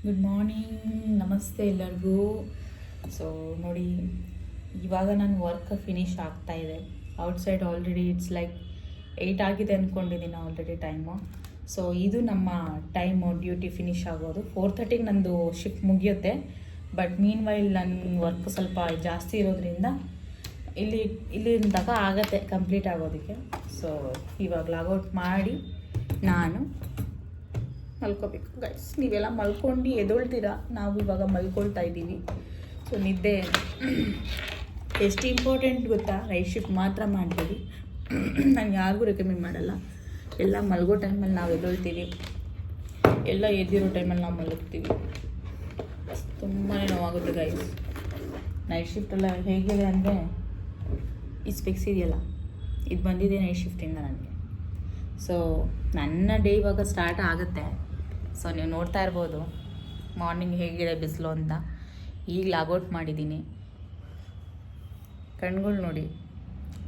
Good morning, ನಮಸ್ತೆ ಎಲ್ಲರಿಗೂ. So ನೋಡಿ, ಇವಾಗ ನಾನು ವರ್ಕ್ ಫಿನಿಶ್ ಆಗ್ತಾಯಿದೆ. ಔಟ್ಸೈಡ್ ಆಲ್ರೆಡಿ ಇಟ್ಸ್ ಲೈಕ್ 8 ಆಗಿದೆ ಅಂದ್ಕೊಂಡಿದ್ದೀನಿ ಆಲ್ರೆಡಿ ಟೈಮು. ಸೊ ಇದು ನಮ್ಮ ಟೈಮು ಡ್ಯೂಟಿ ಫಿನಿಶ್ ಆಗೋದು 4:30ಗೆ ನಂದು ಶಿಫ್ಟ್ ಮುಗಿಯುತ್ತೆ. ಬಟ್ ಮೀನ್ ವೈಲ್ ನನ್ನ ವರ್ಕ್ ಸ್ವಲ್ಪ ಜಾಸ್ತಿ ಇರೋದ್ರಿಂದ ಇಲ್ಲಿಂದಾಗ ಆಗತ್ತೆ ಕಂಪ್ಲೀಟ್ ಆಗೋದಕ್ಕೆ. ಸೊ ಇವಾಗ ಲಾಗೌಟ್ ಮಾಡಿ ನಾನು ಮಲ್ಕೋಬೇಕು. ಗೈಸ್, ನೀವೆಲ್ಲ ಮಲ್ಕೊಂಡು ಎದೊಳ್ತೀರಾ, ನಾವು ಇವಾಗ ಮಲ್ಕೊಳ್ತಾ ಇದ್ದೀವಿ. ಸೊ ನಿದ್ದೆ ಎಷ್ಟು ಇಂಪಾರ್ಟೆಂಟ್ ಗೊತ್ತಾ? ನೈಟ್ ಶಿಫ್ಟ್ ಮಾತ್ರ ಮಾಡ್ತೀವಿ. ನಾನು ಯಾರಿಗೂ ರೆಕಮೆಂಡ್ ಮಾಡಲ್ಲ. ಎಲ್ಲ ಮಲ್ಗೋ ಟೈಮಲ್ಲಿ ನಾವು ಎದೊಳ್ತೀವಿ, ಎಲ್ಲ ಎದ್ದಿರೋ ಟೈಮಲ್ಲಿ ನಾವು ಮಲಗ್ತೀವಿ. ತುಂಬಾ ನೋವಾಗುತ್ತೆ ಗೈಸ್. ನೈಟ್ ಶಿಫ್ಟೆಲ್ಲ ಹೇಗಿದೆ ಅಂದರೆ, ಈ ಸ್ಪೆಕ್ಸ್ ಇದೆಯಲ್ಲ, ಇದು ಬಂದಿದೆ ನೈಟ್ ಶಿಫ್ಟಿಂದ ನನಗೆ. ಸೊ ನನ್ನ ಡೇ ಇವಾಗ ಸ್ಟಾರ್ಟ್ ಆಗುತ್ತೆ. ಸೊ ನೀವು ನೋಡ್ತಾ ಇರ್ಬೋದು ಮಾರ್ನಿಂಗ್ ಹೇಗಿದೆ ಬಿಸಿಲು ಅಂತ. ಈಗ ಲಾಗೌಟ್ ಮಾಡಿದ್ದೀನಿ. ಕಣ್ಗಳು ನೋಡಿ,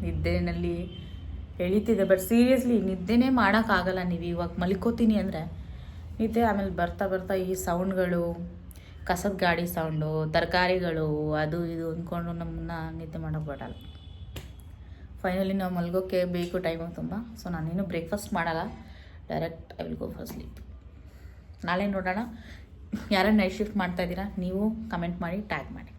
ನಿದ್ದೆನಲ್ಲಿ ಎಳಿತಿದೆ. ಬಟ್ ಸೀರಿಯಸ್ಲಿ ನಿದ್ದೆನೇ ಮಾಡೋಕ್ಕಾಗಲ್ಲ. ನೀವು ಇವಾಗ ಮಲ್ಕೋತೀನಿ ಅಂದರೆ ನಿದ್ದೆ ಆಮೇಲೆ ಬರ್ತಾ ಬರ್ತಾ ಈ ಸೌಂಡ್ಗಳು, ಕಸದ ಗಾಡಿ ಸೌಂಡು, ತರಕಾರಿಗಳು, ಅದು ಇದು ಅಂದ್ಕೊಂಡು ನಮ್ಮನ್ನ ನಿದ್ದೆ ಮಾಡೋಕ್ಕೆ ಬಿಡಲ್ಲ. ಫೈನಲಿ ನಾವು ಮಲ್ಗೋಕ್ಕೆ ಬೇಕು ಟೈಮು ತುಂಬ. ಸೊ ನಾನೇನು ಬ್ರೇಕ್ಫಾಸ್ಟ್ ಮಾಡಲ್ಲ, direct I will go for sleep. ನಾಳೆ ನೋಡೋಣ. ಯಾರು ನೈಟ್ ಶಿಫ್ಟ್ ಮಾಡ್ತಾಯಿದ್ದೀರಾ ನೀವು ಕಮೆಂಟ್ ಮಾಡಿ, ಟ್ಯಾಗ್ ಮಾಡಿ.